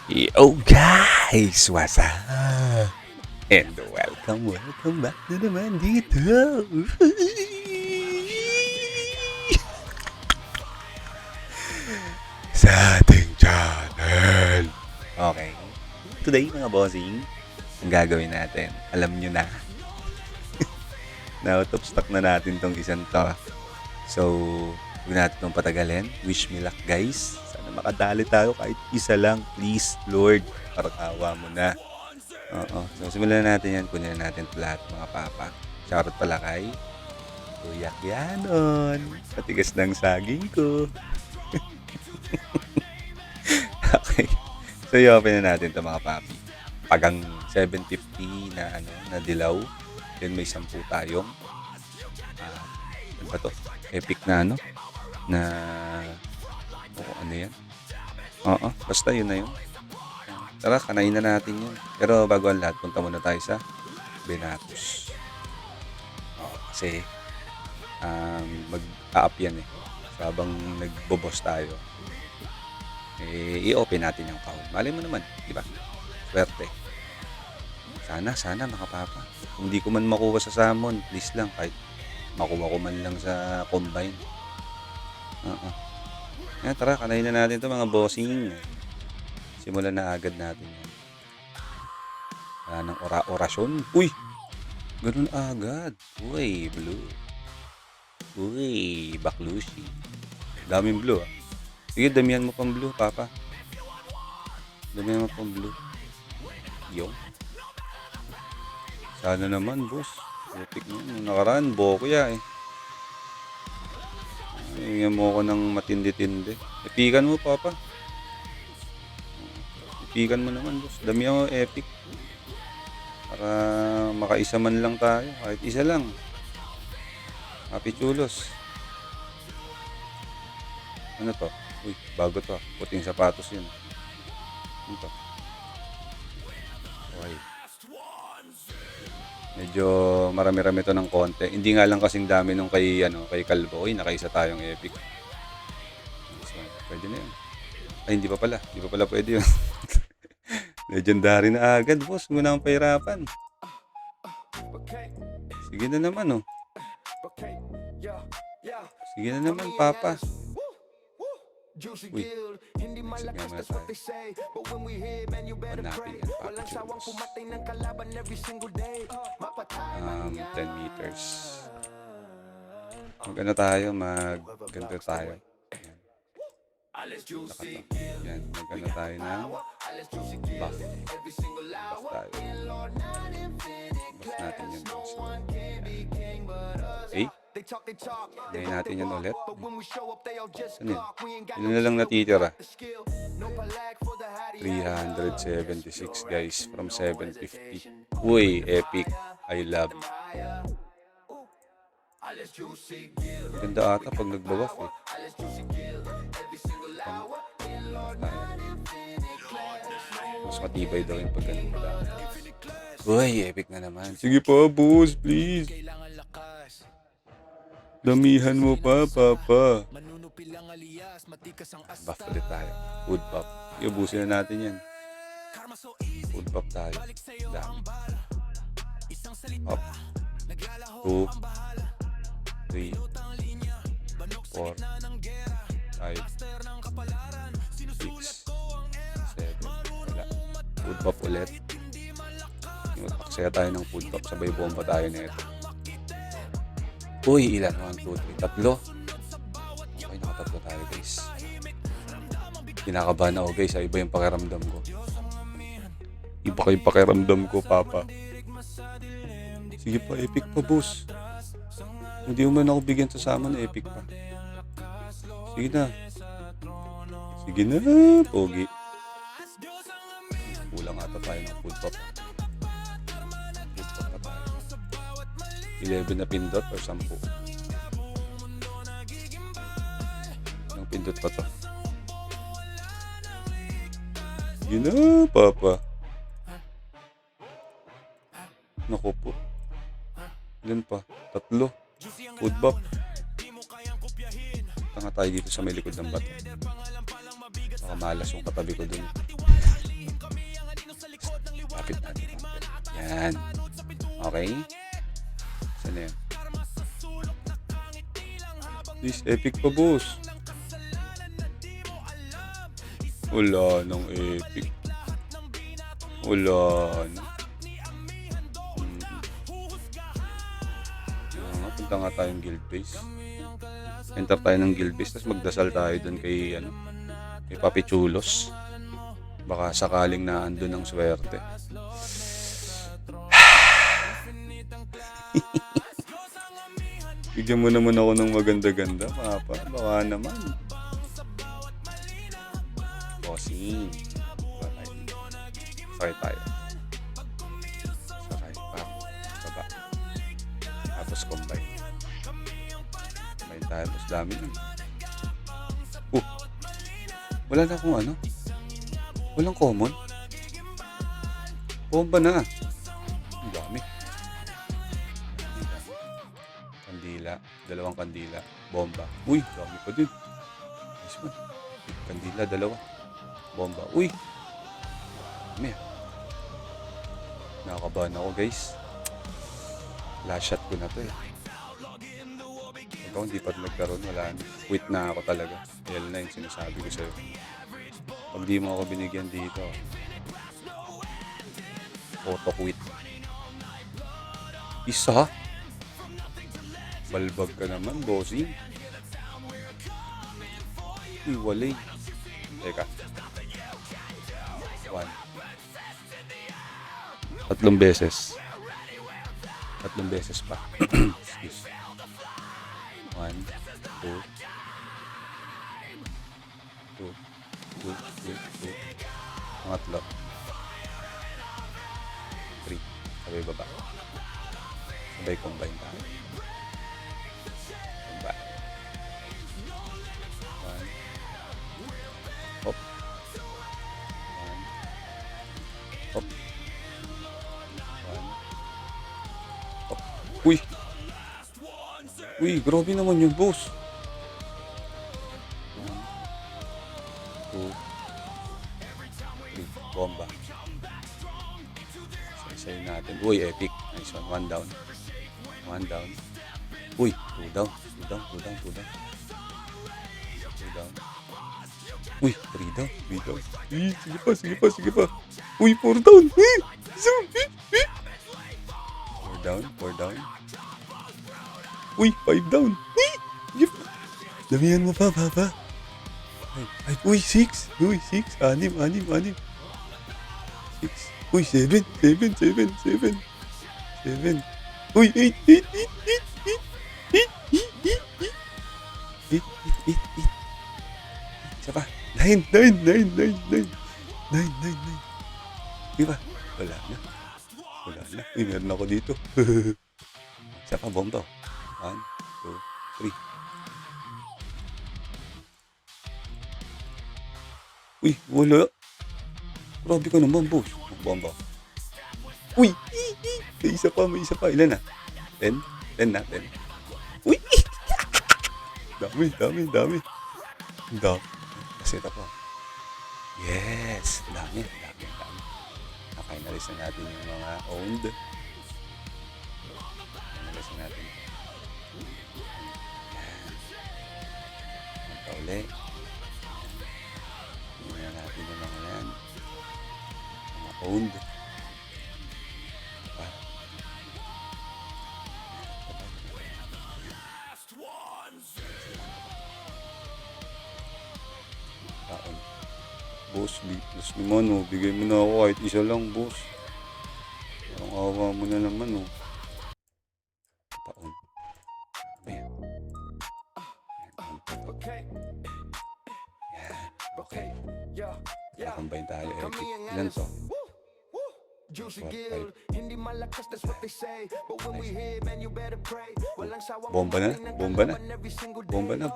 Yo guys! What's up? And welcome back na naman dito. Sa ating channel. Okay. Today mga bossing, ang gagawin natin, alam nyo na. Na out of stock na natin tong isang to. So, huwag natin itong patagalin. Wish me luck guys. Sana makadali tayo kahit isa lang. Please, Lord. Parang awa mo na. Oo. So, simulan natin yan. Kunin natin ito lahat mga papa. Shoutout pala kay Kuya Kianon. Patigas ng saging ko. Okay. So, i-open na natin ito mga papi. Pagang 750 na na dilaw. Then may 10 tayong ano ba to? Epic na na ano yan? Oo, basta yun na yun. Tara, kanain na natin yun. Pero bago ang lahat, punta muna tayo sa Benatos. Kasi mag-a-up yan eh. So, habang nagbo-boss tayo, i-open natin yung kahon. Malay mo naman, di ba? Swerte. Sana makapapa. Kung di ko man makuha sa salmon, please lang, kahit makuha ko man lang sa combine. Yan, tara, kanain na natin ito mga bossing. Simulan na agad natin yan. Wala nang orasyon. Uy! Ganun agad. Uy, blue. Uy, baklushi. Daming blue ah. Sige, damihan mo pang blue, papa. Damihan mo pang blue. Yung. Sana naman, boss. Putik mo. Nakaraan, bokuya eh. Hingyan mo ako ng matindi-tindi. Epikan mo, papa. Epikan mo naman, boss. Dami ako epic. Para makaisa man lang tayo. Kahit isa lang. Happy chulos. Ano to? Uy, bago to. Puting sapatos yun. Ano to? Okay. Medyo marami-rami to ng konti. Hindi nga lang kasing dami nung kay Calvo. Uy, nakaisa tayong epic. So, pwede na yun. Ay, hindi pa pala. Hindi pa pala pwede yun. Legendary na agad, boss. Muna akong pahirapan. Sige na naman, oh. Sige na naman, papa. Uy, sige naman tayo. Hanapin yan, Papa Chulos. 10 meters. Magano tayo, ganito tayo. Yan, magano tayo ng buff. Buff tayo. Buff natin yan. Okay. Ngayon natin yan ulit. Ano yun? Yun na lang natitira. 376 guys from 750. Uy, epic. I love it. Ganda ata pag nagbabaf eh. Mas matibay daw yung pag ganun. Uy, epic na naman. Sige pa, boss, please. Damihan mo pa, papa. Buff ulit tayo. Food buff. Iubusin na natin yan. Food buff tayo. Dami. Up. 2 3 4 5 6 7. Wala. Food buff ulit. Magsaya tayo ng food buff. Sabay bomba tayo na ito. Uy, ilan? 1, 2, 3, tatlo. Okay, nakatatlo tayo guys. Kinakabahan ako guys. Iba yung pakiramdam ko. Iba yung pakiramdam ko, papa. Sige pa, epic pa, boss. Hindi mo man ako bigyan sa sama na epic pa. Sige na. Sige na, pogi. Kulang ata tayo ng food pop. 11 na pindot or 10? Anong pindot pa to? Yun na, papa. Naku po. Ilan pa? 3. Food buff. Tanga tayo dito sa may likod ng bato. Baka malas yung katabi ko dun. Okay. Saan na yan? This epic pa, boss. Wala nang epic. Wala na. Punta nga tayong guild base. Enter tayo ng guild base, tapos magdasal tayo dun kay, kay Papi Chulos. Baka sakaling na andun ang swerte. Bigyan mo naman ako ng maganda-ganda, Papa. Baka naman. Bossing. Sakay tayo. Sakay pa. Baba. Tapos combine. Combine tayo. Tapos dami nun. Wala na akong Walang common. Bomba na. Ang dami. Kandila. 2 kandila. Bomba. Uy, dami pa din. Nice one. Kandila, 2. Bomba. Uy. Dami. Nakakabahan ako, guys. Last shot ko na to eh. Ikaw, hindi pa nagkaroon. Wala na. Quit na ako talaga. Yan na yung sinasabi ko sa'yo. Pag di mo ako binigyan dito, auto quit. Isa? Balbag ka naman, bossing. Iwalay. Teka. 1. 3 beses. 3 beses pa. Excuse. 1, 2. 2. Pangatlo. 3. Sabay baba. Sabay combine tayo. Combine. 1. Hop. 1. Hop. 1. Hop. Uy! Uy, grabe naman yung boss. 1, 2, 3. Bomba. Say natin. Uy, epic. Nice one. 1 down. 1 down. Uy, 2 down. 2 down. 2 down. 2 down. 2 down. Uy, 3 down. 3 down. Sige pa, sige pa, sige pa. Uy, 4 down. 4 down. 4 down. Uy, 5 down. Damihan mo pa, Papa. Uy, 6. Uy, 6. 6. 6. Uy, 7. 7. Uy, 8. 8. Isa pa. 9. Di ba? Wala na. Uy, meron ako dito. Isa pa, bomba. 1, 2, 3. Uy, wala. Grabe ka naman, boss. Bomba. Uy! May isa pa. Ilan na? 10? 10 na, 10. Uy! Dami. Kasi ito po. Yes! Dami. Nakainalis na natin yung mga owned. Nakainalis na natin. Yan. Uli. Tingnan natin yung mga yan. Mga owned. Taon. Boss, plus naman oh. Bigay mo na ako kahit isa lang, boss. Parang awa mo na naman oh. Taon. Ayan. Combine tayo, epic. Ilan to? Bomba na. 1, 2, 3.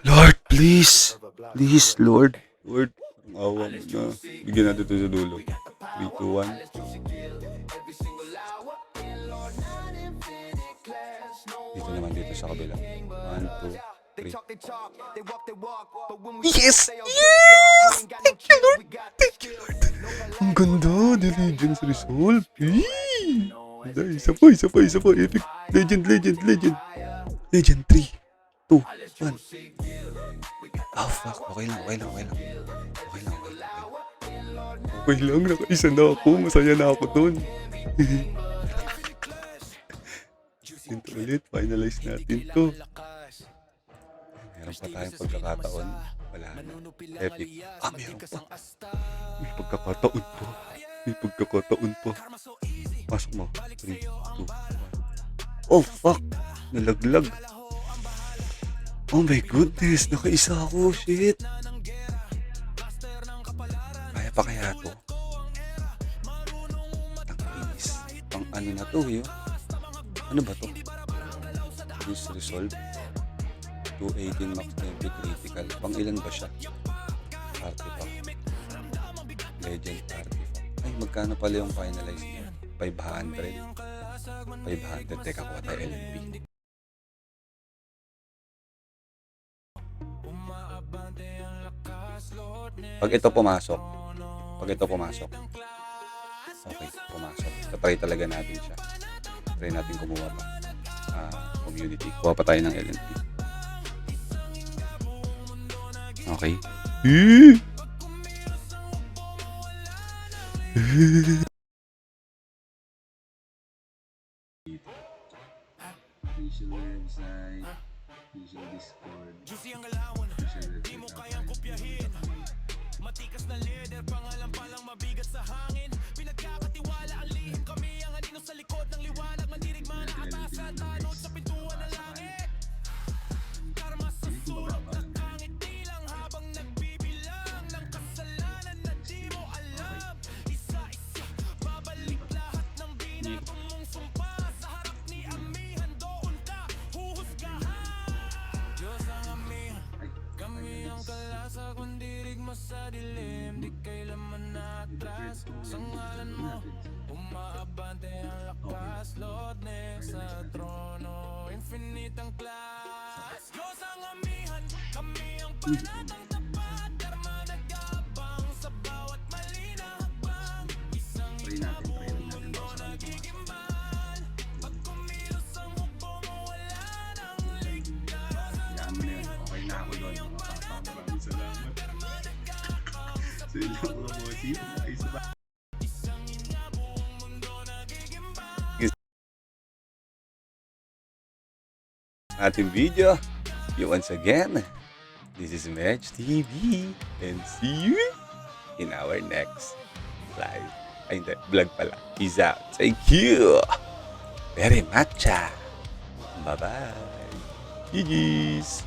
Lord, please. Please, Lord. Lord, ang awa mo na. Bigyan natin ito sa dulo. 3, 2, 1. Dito naman, dito sa kabila. 1, 2, 3. 3. Yes! Yes! Thank you, Lord! Thank you, Lord! Ang ganda! The Legends Resolve! Eee! Isa pa, isa pa, isa pa. Epic. Legend, legend, legend. Legend 3, 2, 1. Oh, fuck. Okay lang, okay lang, okay lang. Okay lang, okay lang. Okay lang, nakaisa na ako. Masaya na ako dun. Ito ulit, finalize natin to. Meron pa tayong pagkakataon. Wala na. Epic. Meron pa. May pagkakataon pa. May pagkakataon pa. Pasok mo. 3, 2, 1. Oh, fuck. Nalaglag. Oh my goodness. Nakaisa ako. Shit. Kaya pa kaya to? Nakinis. Pang ano na to, yun? Ano ba to? This resolve. 218 max heavy critical. Pang ilan ba siya? Artifact. Legend artifact. Ay, magkano pala yung finalize niya? 500. 500. Teka, kuha tayo LNP. Pag ito pumasok. Okay, pumasok. Try talaga natin siya. Try natin kumuha pa. Community. Kuha pa tayo ng LNP. Okay. Official website, official Discord, official website. Matikas na leader, pangalan palang mabigat sa hangin. Pinagkakatiwala ang lihim kami ang anino sa likod ng liwanag. Mandirigma na atasan, tanod sa pintuan ng langit. Karma sa sulok na kangiti lang habang nagbibilang ng kasalanan na di mo alam. Isa-isa, babalik lahat ng binagong mong sumpa. Sa harap ni Amihan, doon ka huhusgahan. Diyos ang Amihan, kami ang kalasa kung dirigma sa dilim. Di kailanman na-atras sa ngalan mo. Umaabante ang lakas, Lord, sa trono. Infinite ang class. Diyos ang Amihan, kami ang panatang tapat. Karma nag-abang sa bawat mali na hakbang. Isang inabong mundo nagigimbal. Pag kumilos ang hukbo mo, wala nang ligtas. Okay na ako doon. Maraming salamat. So yun lang mga bossy. Isa ba? Ating video. Once again, this is Medj TV. And see you in our next live. Ay, hindi. Vlog pala. Peace out. Thank you very much. Bye-bye. GG's.